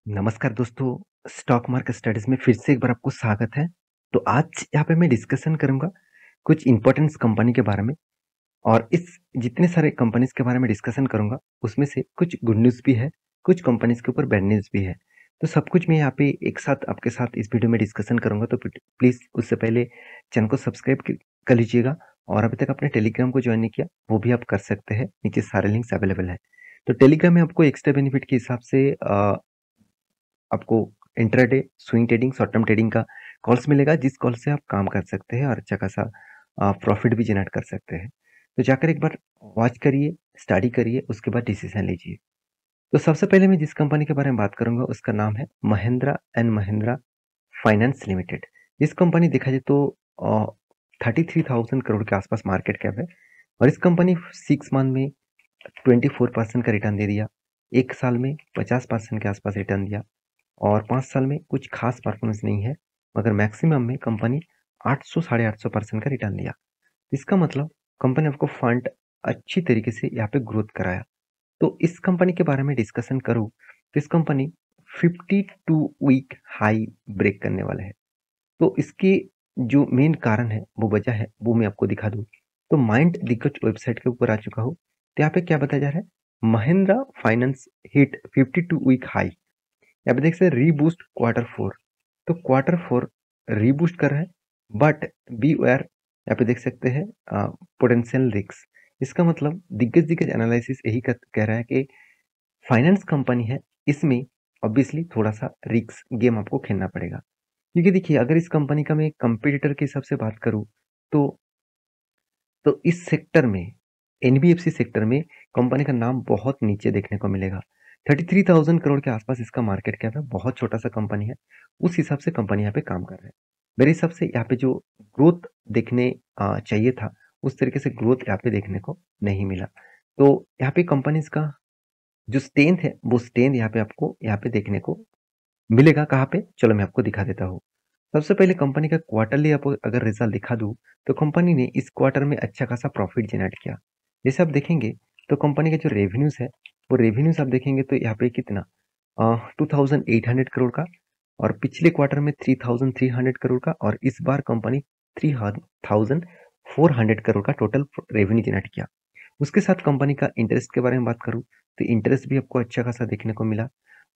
नमस्कार दोस्तों, stock market studies में फिर से एक बार आपको स्वागत है। तो आज यहाँ पे मैं डिस्कशन करूँगा कुछ इम्पोर्टेंट्स कंपनी के बारे में और इस जितने सारे कंपनीज़ के बारे में डिस्कशन करूँगा, उसमें से कुछ गुड न्यूज़ भी है, कुछ कंपनीज़ के ऊपर बैड न्यूज़ भी है। तो सब कुछ मैं यहाँ पे एक साथ आपके साथ इस वीडियो में डिस्कशन करूँगा, तो प्लीज़ उससे पहले चैनल को सब्सक्राइब कर लीजिएगा और अभी तक आपने टेलीग्राम को जॉइन नहीं किया, वो भी आप कर सकते हैं, नीचे सारे लिंक्स अवेलेबल है। तो टेलीग्राम में आपको एक्स्ट्रा बेनिफिट के हिसाब से आपको intraday, swing trading, short term trading का कॉल्स मिलेगा, जिस कॉल से आप काम कर सकते हैं और अच्छा खासा प्रॉफिट भी जनरेट कर सकते हैं। तो जाकर एक बार वॉच करिए, स्टडी करिए, उसके बाद डिसीजन लीजिए। तो सबसे पहले मैं जिस कंपनी के बारे में बात करूंगा उसका नाम है Mahindra and Mahindra finance limited. इस कंपनी देखा जाए तो 33,000 करोड़ के आसपास मार्केट कैप है और इस कंपनी 6 मंथ में 24% का रिटर्न दे दिया, एक साल में 50% के आसपास रिटर्न दिया और 5 साल में कुछ खास परफॉर्मेंस नहीं है, मगर मैक्सिमम में कंपनी 800 साढ़े 800% का रिटर्न दिया। इसका मतलब कंपनी आपको फंड अच्छी तरीके से यहाँ पे ग्रोथ कराया। तो इस कंपनी के बारे में डिस्कशन करूँ तो इस कंपनी 52 वीक हाई ब्रेक करने वाला है। तो इसके जो मेन कारण है, वो वजह है, वो मैं आपको दिखा दूँ। तो माइंड दिग्गज वेबसाइट के ऊपर आ चुका हूँ। तो यहाँ पे क्या बताया जा रहा है, Mahindra Finance hit 52 week high. यहाँ पे देख सकते हैं रीबूस्ट Q4। तो Q4 रीबूस्ट कर रहा है, बट बी वेयर यहाँ पे देख सकते हैं पोटेंशियल रिस्क। इसका मतलब दिग्गज दिग्गज एनालिसिस यही कह रहा है कि फाइनेंस कंपनी है, इसमें ऑब्वियसली थोड़ा सा रिस्क गेम आपको खेलना पड़ेगा। क्योंकि देखिए, अगर इस कंपनी का मैं कंपटीटर के हिसाब से बात करूँ तो इस सेक्टर में, एनबीएफसी सेक्टर में कंपनी का नाम बहुत नीचे देखने को मिलेगा। 33,000 करोड़ के आसपास इसका मार्केट कैप है, बहुत छोटा सा कंपनी है। उस हिसाब से कंपनी यहाँ पे काम कर रहा है। मेरे हिसाब से यहाँ पे जो ग्रोथ देखने चाहिए था, उस तरीके से ग्रोथ यहाँ पे देखने को नहीं मिला। तो यहाँ पे कंपनीज का जो स्ट्रेंथ है, वो स्ट्रेंथ यहाँ पे आपको यहाँ पे देखने को मिलेगा। कहाँ पे, चलो मैं आपको दिखा देता हूँ। सबसे पहले कंपनी का क्वार्टरली आपको अगर रिजल्ट दिखा दूँ, तो कंपनी ने इस क्वार्टर में अच्छा खासा प्रॉफिट जनरेट किया। जैसे आप देखेंगे तो कंपनी का जो रेवेन्यूज है, वो रेवेन्यूज आप देखेंगे तो यहाँ पे कितना 2800 करोड़ का, और पिछले क्वार्टर में 3300 करोड़ का, और इस बार कंपनी 3400 करोड़ का टोटल रेवेन्यू जनरेट किया। उसके साथ कंपनी का इंटरेस्ट के बारे में बात करूँ तो इंटरेस्ट भी आपको अच्छा खासा देखने को मिला,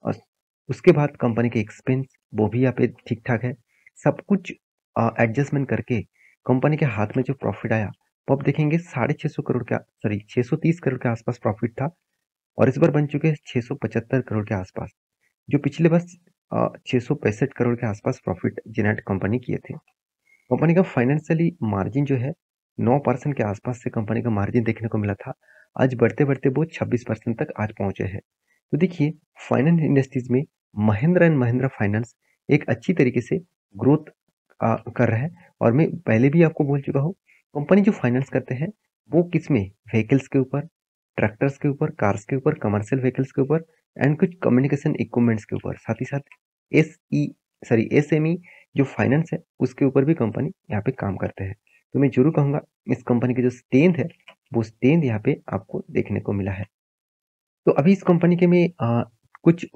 और उसके बाद कंपनी के एक्सपेंस वो भी यहाँ पे ठीक ठाक है। सब कुछ एडजस्टमेंट करके कंपनी के हाथ में जो प्रॉफिट आया, वो आप देखेंगे 650 करोड़ का, सॉरी 630 करोड़ के आसपास प्रॉफिट था, और इस बार बन चुके हैं 675 करोड़ के आसपास, जो पिछले बस 665 करोड़ के आसपास प्रॉफिट जनरेट कंपनी किए थे। कंपनी का फाइनेंशियली मार्जिन जो है 9% के आसपास से कंपनी का मार्जिन देखने को मिला था, आज बढ़ते बढ़ते वो 26% तक आज पहुंचे हैं। तो देखिए, फाइनेंस इंडस्ट्रीज में महिंद्रा एंड महिंद्रा फाइनेंस एक अच्छी तरीके से ग्रोथ कर रहा है। और मैं पहले भी आपको बोल चुका हूँ, कंपनी जो फाइनेंस करते हैं वो किस में, व्हीकल्स के ऊपर, ट्रैक्टर्स के ऊपर, कार्स के ऊपर, कमर्शियल व्हीकल्स के ऊपर, एंड कुछ कम्युनिकेशन इक्विपमेंट्स के ऊपर, साथ ही साथ एस ई सॉरी एसएमई जो फाइनेंस है उसके ऊपर भी कंपनी यहाँ पे काम करते हैं। तो मैं जरूर कहूँगा इस कंपनी की जो स्ट्रेंथ है, वो स्ट्रेंथ यहाँ पे आपको देखने को मिला है। तो अभी इस कंपनी के में कुछ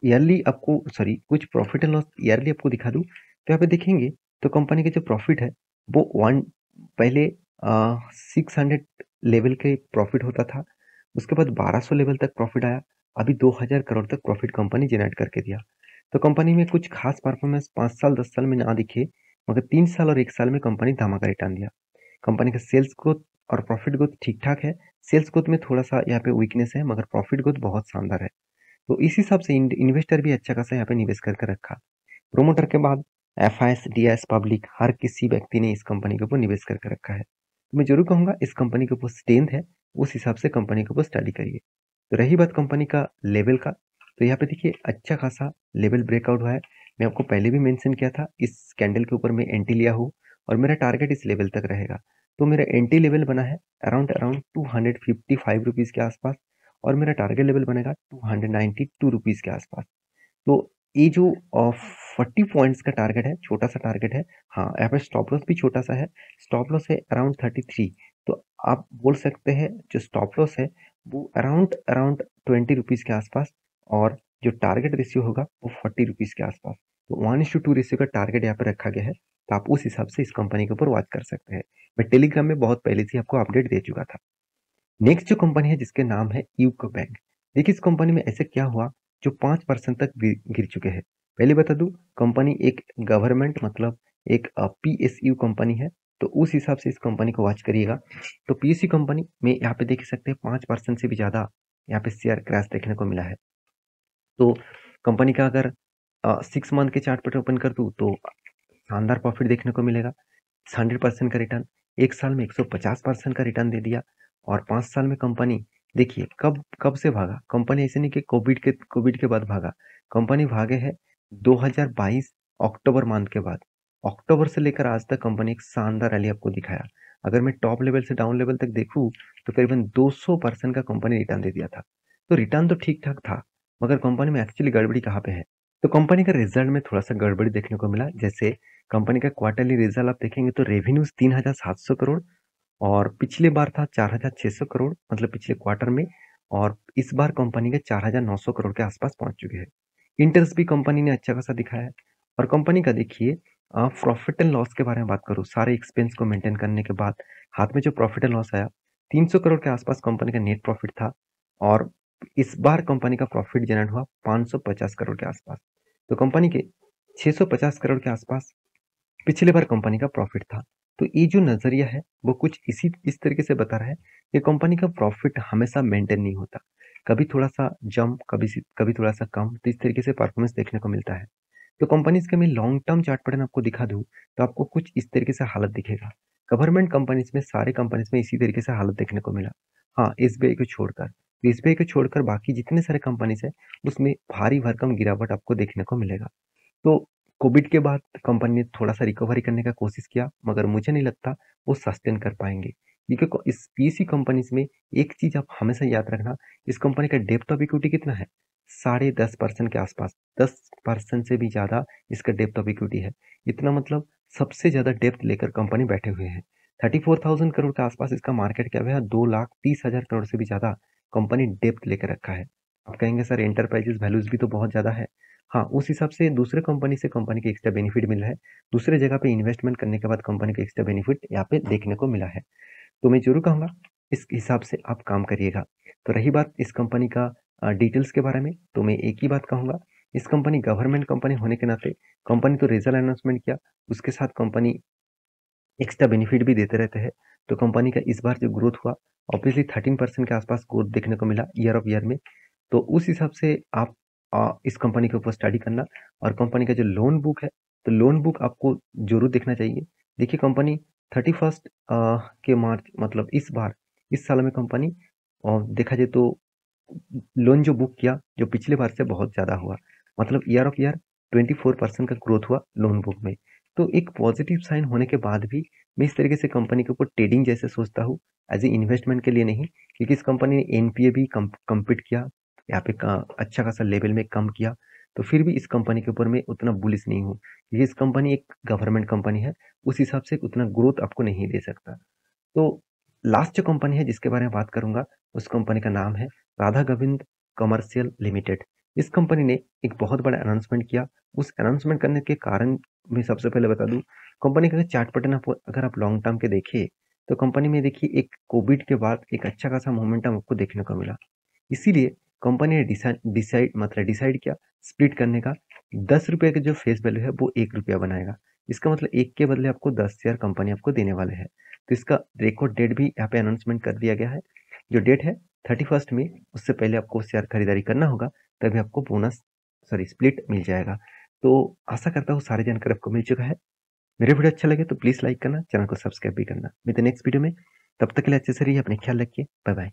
ईयरली आपको, सॉरी कुछ प्रॉफिट एंड लॉस ईयरली आपको दिखा दूँ, तो यहाँ पे देखेंगे तो कंपनी का जो प्रॉफिट है वो वन पहले 600 लेवल के प्रॉफिट होता था, उसके बाद 1200 लेवल तक प्रॉफिट आया, अभी 2000 करोड़ तक प्रॉफिट कंपनी जनरेट करके दिया। तो कंपनी में कुछ खास परफॉर्मेंस 5 साल 10 साल में ना दिखे, मगर 3 साल और 1 साल में कंपनी धमाका रिटर्न दिया। कंपनी का सेल्स ग्रोथ और प्रॉफिट ग्रोथ ठीक ठाक है। सेल्स ग्रोथ में थोड़ा सा यहाँ पे वीकनेस है, मगर प्रॉफिट ग्रोथ बहुत शानदार है। तो इस हिसाब से इन्वेस्टर भी अच्छा खासा यहाँ पे निवेश करके रखा। प्रोमोटर के बाद एफआईएस, डीआईएस, पब्लिक, हर किसी व्यक्ति ने इस कंपनी के ऊपर निवेश करके रखा है। तो मैं जरूर कहूंगा इस कंपनी के ऊपर स्ट्रेंथ है, उस हिसाब से कंपनी के ऊपर स्टडी करिए। तो रही बात कंपनी का लेवल का, तो यहाँ पे देखिए अच्छा खासा लेवल ब्रेकआउट हुआ है। मैं आपको पहले भी मेंशन किया था, इस कैंडल के ऊपर मैं एंट्री लिया हूँ और मेरा टारगेट इस लेवल तक रहेगा। तो मेरा एंट्री लेवल बना है अराउंड अराउंड 255 रुपीज़ के आसपास, और मेरा टारगेट लेवल बनेगा 292 रुपीज़ के आसपास। तो ये जो 40 पॉइंट्स का टारगेट है, छोटा सा टारगेट है। हाँ, यहाँ पे स्टॉप लॉस भी छोटा सा है, स्टॉप लॉस है अराउंड 33। तो आप बोल सकते हैं जो स्टॉप लॉस है वो अराउंड अराउंड 20 रुपीज़ के आसपास, और जो टारगेट रेशियो होगा वो 40 रुपीज़ के आसपास। तो 1:2 रेशियो का टारगेट यहाँ पे रखा गया है, तो आप उस हिसाब से इस कंपनी के ऊपर वॉच कर सकते हैं। मैं टेलीग्राम में बहुत पहले से ही आपको अपडेट दे चुका था। नेक्स्ट जो कंपनी है जिसके नाम है यूको बैंक। देखिए इस कंपनी में ऐसे क्या हुआ जो 5% तक गिर चुके हैं। पहले बता दूं, कंपनी एक गवर्नमेंट मतलब एक पीएसयू कंपनी है, तो उस हिसाब से इस कंपनी को वॉच करिएगा। तो पीएसयू कंपनी में यहाँ पे देख सकते हैं 5% से भी ज़्यादा यहाँ पे शेयर क्रैश देखने को मिला है। तो कंपनी का अगर 6 मंथ के चार्ट पर ओपन कर दूं तो शानदार प्रॉफिट देखने को मिलेगा। 100% का रिटर्न, 1 साल में 150% का रिटर्न दे दिया। और 5 साल में कंपनी देखिए कब कब से भागा। कंपनी ऐसे नहीं कि कोविड के बाद भागा। कंपनी भागे है 2022 अक्टूबर मंथ के बाद। अक्टूबर से लेकर आज तक कंपनी एक शानदार रैली आपको दिखाया। अगर मैं टॉप लेवल से डाउन लेवल तक देखूं तो करीबन 200% का कंपनी रिटर्न दे दिया था। तो रिटर्न तो ठीक ठाक था, मगर कंपनी में एक्चुअली गड़बड़ी कहाँ पे है। तो कंपनी का रिजल्ट में थोड़ा सा गड़बड़ी देखने को मिला। जैसे कंपनी का क्वार्टरली रिजल्ट आप देखेंगे तो रेवेन्यूज 3,700 करोड़ और पिछले बार था 4,600 करोड़ मतलब पिछले क्वार्टर में। और इस बार कंपनी के 4,900 करोड़ के आसपास पहुंच चुके हैं। इंटरेस्ट भी कंपनी ने अच्छा खासा दिखाया है। और कंपनी का देखिए प्रॉफिट एंड लॉस के बारे में बात करूँ, सारे एक्सपेंस को मेंटेन करने के बाद हाथ में जो प्रॉफिट एंड लॉस आया 300 करोड़ के आसपास कंपनी का नेट प्रॉफिट था। और इस बार कंपनी का प्रॉफिट जनरेट हुआ 550 करोड़ के आसपास। तो कंपनी के 650 करोड़ के आसपास पिछले बार कंपनी का प्रॉफिट था। तो ये जो नजरिया है वो कुछ इस तरीके से बता रहा है कि कंपनी का प्रॉफिट हमेशा मेंटेन नहीं होता। कभी थोड़ा सा जंप, कभी थोड़ा सा कम, तो इस तरीके से परफॉर्मेंस देखने को मिलता है। तो कंपनीज के मैं लॉन्ग टर्म चार्ट पैटर्न आपको दिखा दूं तो आपको कुछ इस तरीके से हालत दिखेगा। गवर्नमेंट कंपनीज में, सारे कंपनीज में इसी तरीके से हालत देखने को मिला। हाँ, एसबीआई को छोड़कर। एसबीआई को छोड़कर बाकी जितने सारे कंपनीज है उसमें भारी भरकम गिरावट आपको देखने को मिलेगा। तो कोविड के बाद कंपनी ने थोड़ा-सा रिकवरी करने का कोशिश किया, मगर मुझे नहीं लगता वो सस्टेन कर पाएँगे। क्योंकि इस पीएसयू कंपनीज़ में एक चीज़ आप हमेशा याद रखना, इस कंपनी का डेप्थ ऑफ इक्विटी कितना है? 10.5% के आसपास, 10% से भी ज़्यादा इसका डेप्थ ऑफ इक्विटी है। इतना मतलब सबसे ज़्यादा डेप्थ लेकर कंपनी बैठे हुए हैं। 34,000 करोड़ के आसपास इसका मार्केट कैप है, 2,30,000 करोड़ से भी ज़्यादा कंपनी डेप्थ लेकर रखा है। आप कहेंगे सर एंटरप्राइजेज़ वैल्यूज़ भी तो बहुत ज़्यादा है। हाँ, उस हिसाब से दूसरे कंपनी से कंपनी को एक्स्ट्रा बेनिफिट मिला है। दूसरे जगह पे इन्वेस्टमेंट करने के बाद कंपनी को एक्स्ट्रा बेनिफिट यहाँ पे देखने को मिला है। तो मैं ज़रूर कहूँगा इस हिसाब से आप काम करिएगा। तो रही बात इस कंपनी का डिटेल्स के बारे में, तो मैं एक ही बात कहूँगा, इस कंपनी गवर्नमेंट कंपनी होने के नाते कंपनी तो रिजल्ट अनाउंसमेंट किया, उसके साथ कंपनी एक्स्ट्रा बेनिफिट भी देते रहते हैं। तो कंपनी का इस बार जो ग्रोथ हुआ ऑब्वियसली 13% के आसपास ग्रोथ देखने को मिला ईयर ऑफ ईयर में। तो उस हिसाब से आप इस कंपनी के ऊपर स्टडी करना। और कंपनी का जो लोन बुक है, तो लोन बुक आपको जरूर देखना चाहिए। देखिए कंपनी 31 के मार्च मतलब इस साल में कंपनी देखा जाए तो लोन जो बुक किया जो पिछले बार से बहुत ज़्यादा हुआ, मतलब ईयर ऑफ ईयर 24% का ग्रोथ हुआ लोन बुक में। तो एक पॉजिटिव साइन होने के बाद भी मैं इस तरीके से कंपनी के ऊपर ट्रेडिंग जैसे सोचता हूँ, एज ए इन्वेस्टमेंट के लिए नहीं। क्योंकि इस कंपनी ने एनपीए भी कम्पीट किया, यहाँ पे अच्छा खासा लेवल में कम किया। तो फिर भी इस कंपनी के ऊपर मैं उतना बुलिश नहीं हूँ, क्योंकि इस कंपनी एक गवर्नमेंट कंपनी है, उस हिसाब से उतना ग्रोथ आपको नहीं दे सकता। तो लास्ट जो कंपनी है जिसके बारे में बात करूंगा, उस कंपनी का नाम है राधा गोविंद कमर्शियल लिमिटेड। इस कंपनी ने एक बहुत बड़ा अनाउंसमेंट किया। उस अनाउंसमेंट करने के कारण मैं सबसे पहले बता दूं, कंपनी का चार्ट पैटर्न अगर आप लॉन्ग टर्म के देखें तो कंपनी में देखिए एक कोविड के बाद एक अच्छा खासा मोमेंटम आपको देखने को मिला। इसीलिए कंपनी ने डिसाइड किया स्प्लिट करने का। 10 रुपये का जो फेस वैल्यू है वो 1 रुपया बनाएगा। इसका मतलब एक के बदले आपको 10 शेयर कंपनी आपको देने वाले हैं। तो इसका रिकॉर्ड डेट भी यहाँ पे अनाउंसमेंट कर दिया गया है। जो डेट है 31 में, उससे पहले आपको शेयर खरीदारी करना होगा, तभी आपको स्प्लिट मिल जाएगा। तो आशा करता हूँ सारी जानकारी आपको मिल चुका है। मेरे वीडियो अच्छा लगे तो प्लीज़ लाइक करना, चैनल को सब्सक्राइब भी करना। मिलते हैं नेक्स्ट वीडियो में, तब तक के लिए अच्छे से रहिए, अपने ख्याल रखिए, बाय बाय।